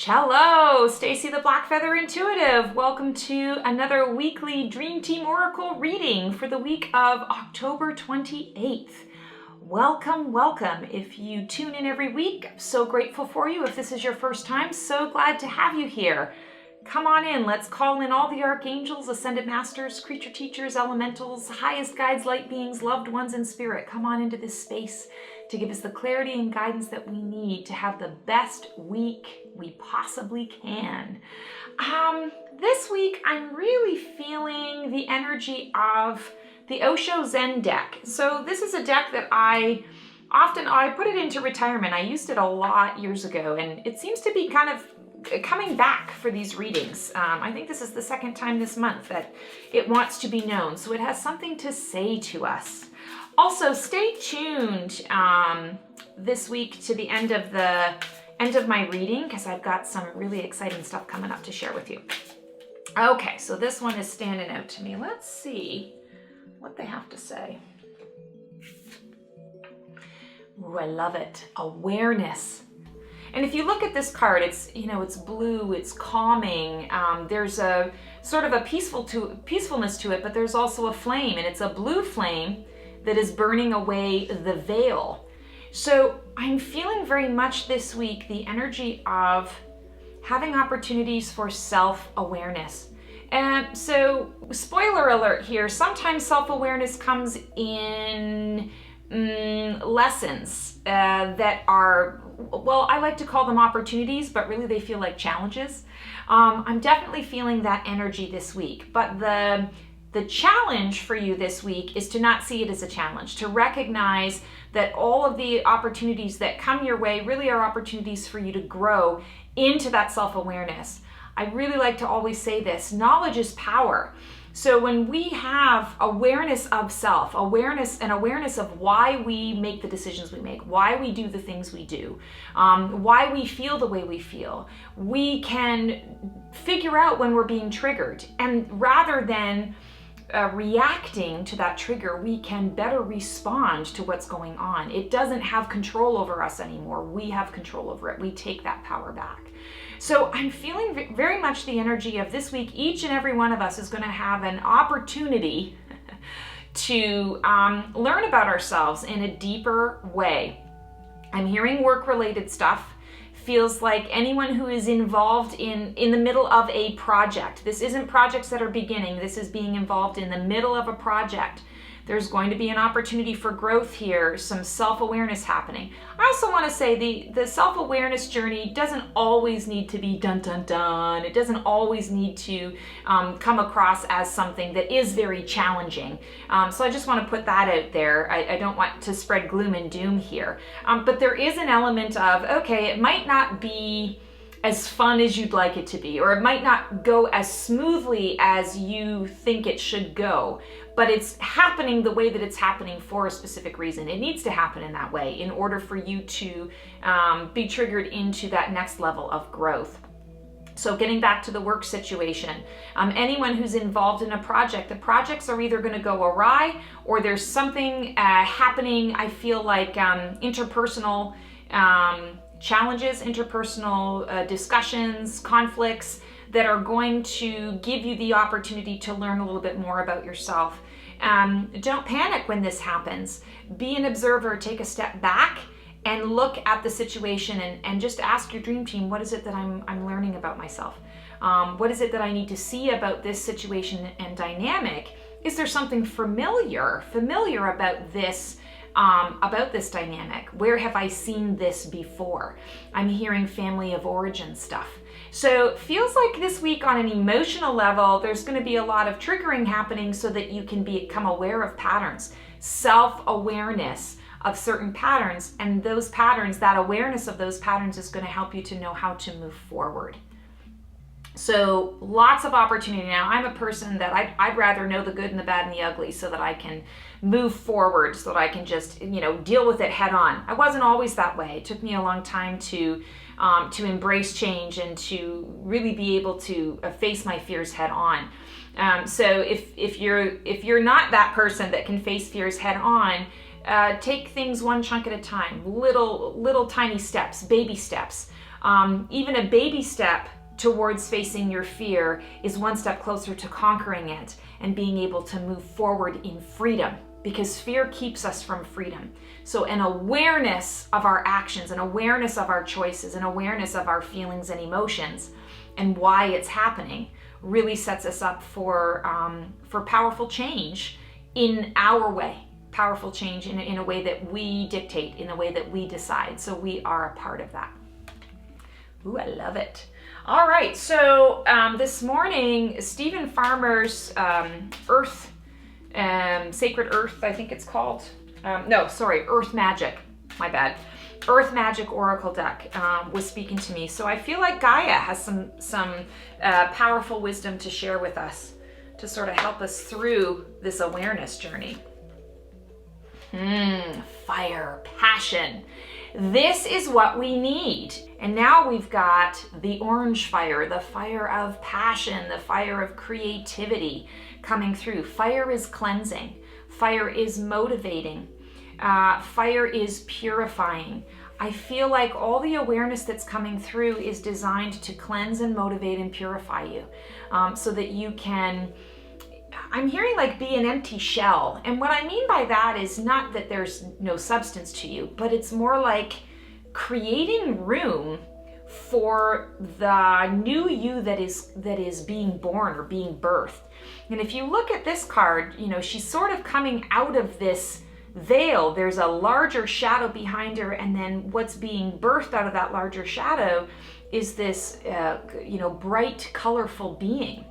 Hello, Stacy the Black Feather Intuitive. Welcome to another weekly Dream Team Oracle reading for the week of October 28th. Welcome, welcome. If you tune in every week, I'm so grateful for you. If this is your first time, so glad to have you here. Come on in. Let's call in all the archangels, ascended masters, creature teachers, elementals, highest guides, light beings, loved ones in spirit. Come on into this space to give us the clarity and guidance that we need to have the best week we possibly can. This week, I'm really feeling the energy of the Osho Zen Deck. So this is a deck that I put it into retirement. I used it a lot years ago, and it seems to be kind of coming back for these readings. I think this is the second time this month that it wants to be known, so it has something to say to us. Also, stay tuned this week to the end of my reading, because I've got some really exciting stuff coming up to share with you. Okay, so this one is standing out to me. Let's see what they have to say. Ooh, I love it. Awareness. And if you look at this card, it's blue, it's calming. There's a sort of a peacefulness to it, but there's also a flame, and it's a blue flame that is burning away the veil. So I'm feeling very much this week the energy of having opportunities for self-awareness. And so, spoiler alert here, sometimes self-awareness comes in lessons that are, well, I like to call them opportunities, but really they feel like challenges. I'm definitely feeling that energy this week, but the challenge for you this week is to not see it as a challenge, to recognize that all of the opportunities that come your way really are opportunities for you to grow into that self-awareness. I really like to always say this: knowledge is power. So when we have awareness of self, awareness of why we make the decisions we make, why we do the things we do, why we feel the way we feel, we can figure out when we're being triggered. And rather than reacting to that trigger, we can better respond to what's going on. It doesn't have control over us anymore. We have control over it. We take that power back. So I'm feeling very much the energy of this week. Each and every one of us is going to have an opportunity to learn about ourselves in a deeper way. I'm hearing work-related stuff. Feels like anyone who is involved in the middle of a project. This isn't projects that are beginning. This is being involved in the middle of a project. There's going to be an opportunity for growth here, some self-awareness happening. I also want to say the self-awareness journey doesn't always need to be dun dun dun. It doesn't always need to come across as something that is very challenging. So I just want to put that out there. I don't want to spread gloom and doom here. But there is an element of, okay, it might not be as fun as you'd like it to be, or it might not go as smoothly as you think it should go, but it's happening the way that it's happening for a specific reason. It needs to happen in that way in order for you to be triggered into that next level of growth. So getting back to the work situation, anyone who's involved in a project, the projects are either going to go awry, or there's something happening, I feel like interpersonal challenges, interpersonal discussions, conflicts that are going to give you the opportunity to learn a little bit more about yourself. Don't panic when this happens. Be an observer, take a step back and look at the situation and just ask your dream team, what is it that I'm learning about myself? What is it that I need to see about this situation and dynamic? Is there something familiar about this dynamic? Where have I seen this before? I'm hearing family of origin stuff. So it feels like this week on an emotional level, there's going to be a lot of triggering happening so that you can become aware of patterns, self-awareness of certain patterns, and those patterns, that awareness of those patterns is going to help you to know how to move forward. So lots of opportunity. Now, I'm a person that I'd rather know the good and the bad and the ugly so that I can move forward, so that I can just, deal with it head on. I wasn't always that way. It took me a long time to embrace change and to really be able to face my fears head on. So if you're not that person that can face fears head on, take things one chunk at a time, little tiny steps, baby steps. Even a baby step towards facing your fear is one step closer to conquering it and being able to move forward in freedom, because fear keeps us from freedom. So an awareness of our actions, an awareness of our choices, an awareness of our feelings and emotions and why it's happening really sets us up for powerful change in our way, powerful change in a way that we dictate, in a way that we decide. So we are a part of that. Ooh, I love it. All right, so this morning, Stephen Farmer's Earth, Sacred Earth, I think it's called. Earth Magic, my bad. Earth Magic Oracle deck was speaking to me. So I feel like Gaia has some powerful wisdom to share with us to sort of help us through this awareness journey. Fire, passion. This is what we need. And now we've got the orange fire, the fire of passion, the fire of creativity coming through. Fire is cleansing. Fire is motivating. Fire is purifying. I feel like all the awareness that's coming through is designed to cleanse and motivate and purify you, so that you can, I'm hearing like be an empty shell. And what I mean by that is not that there's no substance to you, but it's more like creating room for the new you that is being born or being birthed. And if you look at this card, she's sort of coming out of this veil. There's a larger shadow behind her, and then what's being birthed out of that larger shadow is this bright, colorful being.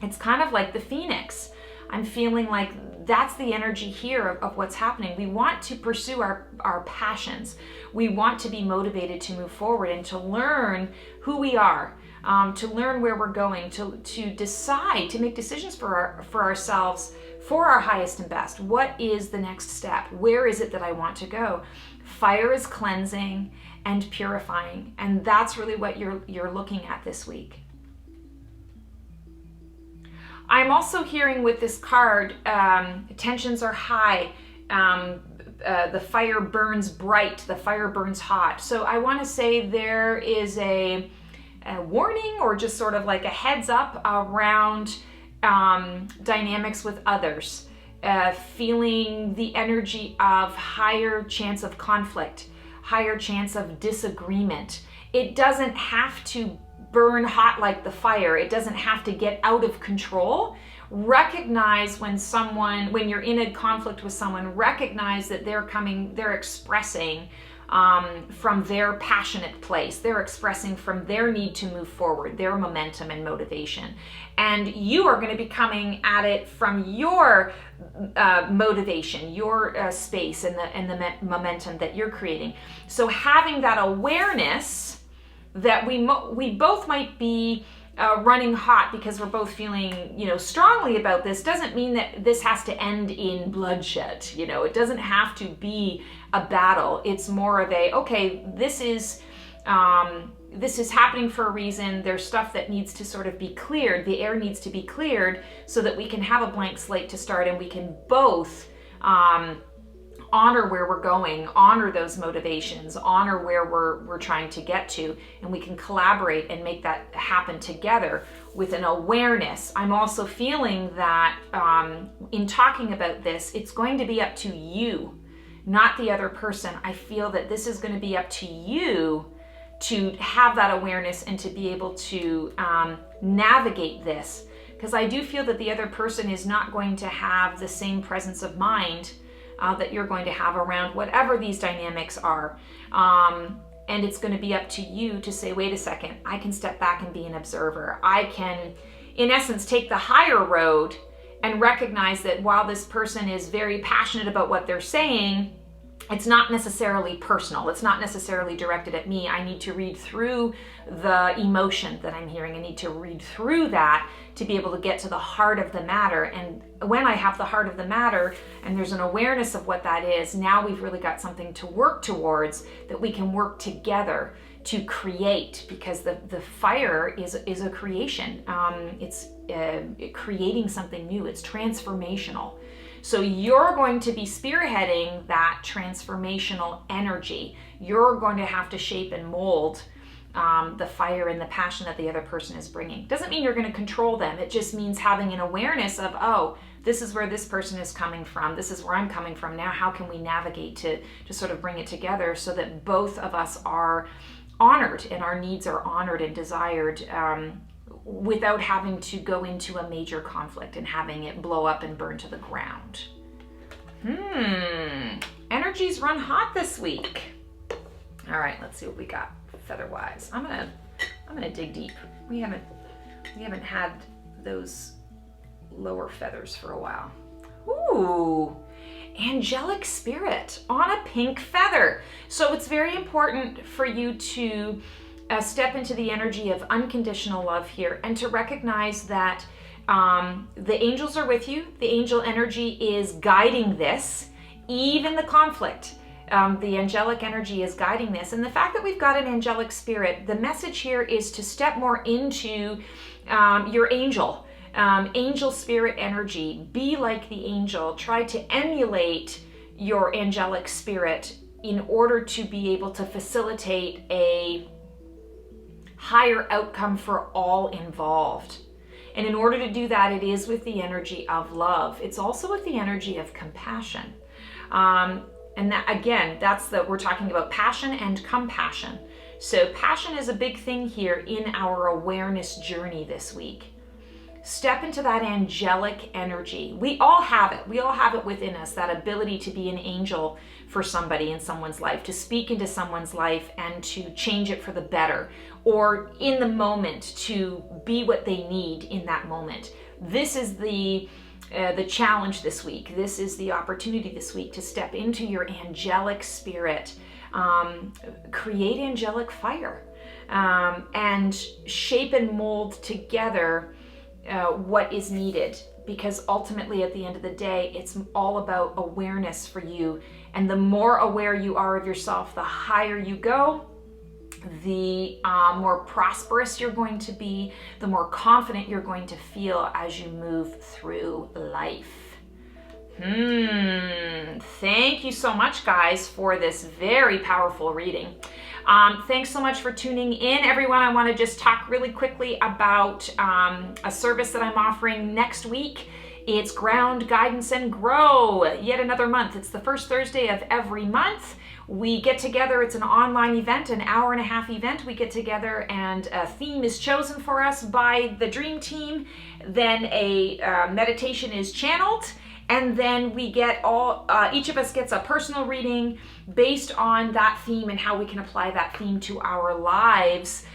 It's kind of like the phoenix. I'm feeling like that's the energy here of what's happening. We want to pursue our passions. We want to be motivated to move forward and to learn who we are, to learn where we're going, to decide, to make decisions for ourselves, for our highest and best. What is the next step? Where is it that I want to go? Fire is cleansing and purifying, and that's really what you're looking at this week. I'm also hearing with this card, tensions are high, the fire burns bright, the fire burns hot. So I want to say there is a warning, or just sort of like a heads up around dynamics with others, feeling the energy of higher chance of conflict, higher chance of disagreement. It doesn't have to burn hot like the fire. It doesn't have to get out of control. Recognize when you're in a conflict with someone, recognize that they're expressing from their passionate place. They're expressing from their need to move forward, their momentum and motivation. And you are going to be coming at it from your motivation, your space and the momentum that you're creating. So having that awareness that we both might be running hot because we're both feeling, strongly about this, doesn't mean that this has to end in bloodshed. It doesn't have to be a battle. It's more of this is happening for a reason. There's stuff that needs to sort of be cleared. The air needs to be cleared so that we can have a blank slate to start, and we can both honor where we're going, honor those motivations, honor where we're trying to get to, and we can collaborate and make that happen together with an awareness. I'm also feeling that in talking about this, it's going to be up to you, not the other person. I feel that this is going to be up to you to have that awareness and to be able to navigate this, because I do feel that the other person is not going to have the same presence of mind that you're going to have around whatever these dynamics are. And it's going to be up to you to say, wait a second, I can step back and be an observer. I can, in essence, take the higher road and recognize that while this person is very passionate about what they're saying, it's not necessarily personal. It's not necessarily directed at me. I need to read through the emotion that I'm hearing. I need to read through that to be able to get to the heart of the matter. And when I have the heart of the matter and there's an awareness of what that is, now we've really got something to work towards that we can work together to create, because the fire is a creation. It's creating something new. It's transformational. So you're going to be spearheading that transformational energy. You're going to have to shape and mold the fire and the passion that the other person is bringing. Doesn't mean you're going to control them. It just means having an awareness of, oh, this is where this person is coming from. This is where I'm coming from. Now, how can we navigate to sort of bring it together so that both of us are honored and our needs are honored and desired, without having to go into a major conflict and having it blow up and burn to the ground. Energies run hot this week. All right, let's see what we got feather-wise. I'm gonna dig deep. We haven't had those lower feathers for a while. Ooh, angelic spirit on a pink feather. So it's very important for you to step into the energy of unconditional love here and to recognize that the angels are with you. The angel energy is guiding this, even the conflict. The angelic energy is guiding this. And the fact that we've got an angelic spirit, the message here is to step more into your angel spirit energy. Be like the angel. Try to emulate your angelic spirit in order to be able to facilitate a higher outcome for all involved. And in order to do that, it is with the energy of love. It's also with the energy of compassion. And that, again, we're talking about passion and compassion. So passion is a big thing here in our awareness journey this week. Step into that angelic energy. We all have it. We all have it within us, that ability to be an angel for somebody in someone's life, to speak into someone's life and to change it for the better, or in the moment to be what they need in that moment. This is the challenge this week. This is the opportunity this week to step into your angelic spirit, create angelic fire, and shape and mold together what is needed. Because ultimately, at the end of the day, it's all about awareness for you. And the more aware you are of yourself, the higher you go, the more prosperous you're going to be, the more confident you're going to feel as you move through life. Thank you so much, guys, for this very powerful reading. Thanks so much for tuning in, everyone. I want to just talk really quickly about a service that I'm offering next week. It's Ground, Guidance, and Grow. Yet another month. It's the first Thursday of every month. We get together. It's an online event, an hour-and-a-half event. We get together and a theme is chosen for us by the dream team. Then a meditation is channeled. And then we get each of us gets a personal reading based on that theme and how we can apply that theme to our lives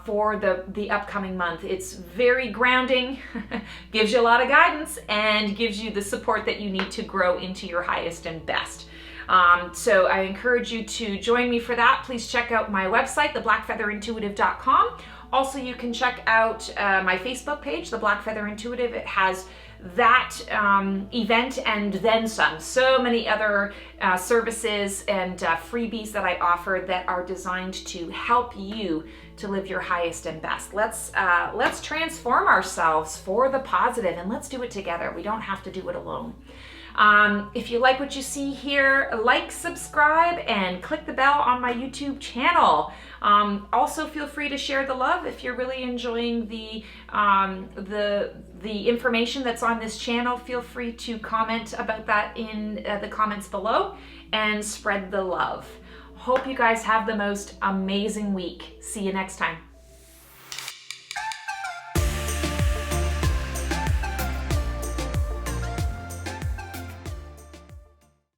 for the upcoming month. It's very grounding, gives you a lot of guidance, and gives you the support that you need to grow into your highest and best. So I encourage you to join me for that. Please check out my website, theblackfeatherintuitive.com. Also, you can check out my Facebook page, The Black Feather Intuitive. It has that event and then some. So many other services and freebies that I offer that are designed to help you to live your highest and best. Let's transform ourselves for the positive, and let's do it together. We don't have to do it alone. If you like what you see here, like, subscribe, and click the bell on my YouTube channel. Also, feel free to share the love if you're really enjoying the information that's on this channel. Feel free to comment about that in the comments below and spread the love. Hope you guys have the most amazing week. See you next time.